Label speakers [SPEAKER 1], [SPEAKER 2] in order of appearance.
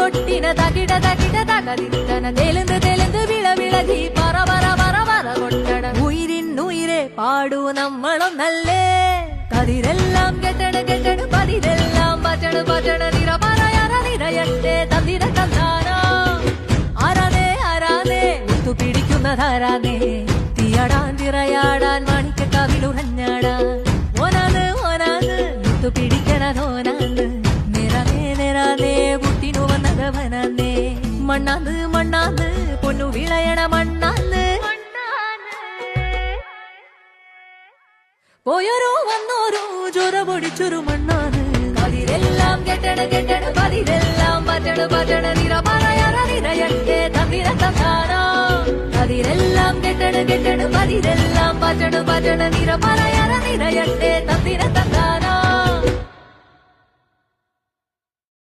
[SPEAKER 1] കൊട്ടിന തകിട തകിട തകതിത്തന തെലുന്ത് തെലുന്ത് വിളവിളകി പറ പറ പറ പറ കൊട്ടട ഉയിരിന്നുയിരെ പാടൂ നമ്മളൊന്നല്ലേ കതിരെല്ലാം കെട്ടണ് കെട്ടണ് പതിരെല്ലാം പറ്റണ് പറ്റണ് നിറ പറയറ നിറയട്ടെ തന്തിര തന്താനോ ആരാനേ ആരാനേ മുത്തു പിടിക്കുന്നതാരാനേ തീയാടാൻ തിറയാടാൻ മണിക്ക് കവിളുറഞ്ഞാടാൻ ഓനാണ് ഓനാണ് മുത്തു പിടിക്കണതോനാണ് നിറനേ നിറനേ പുട്ടിനു വന്നതവനാന്നേ മണ്ണാന്ന് മണ്ണാന്ന് പൊന്നു വിളയണ മണ്ണാന്ന് പോയൊരു വന്നോരു ചൊര പൊടിച്ചൊരു മണ്ണാണ് കതിരെല്ലാം കെട്ടണ് കെട്ടണ് പതിരെല്ലാം പറ്റണ് പറ്റണ് നിറ പറയറ നിറയട്ടെ തന്തിര തന്താനോ കതിരെല്ലാം കെട്ടണ് കെട്ടണ് പതിരെല്ലാം പറ്റണ് പറ്റണ് നിറ പറയറ നിറ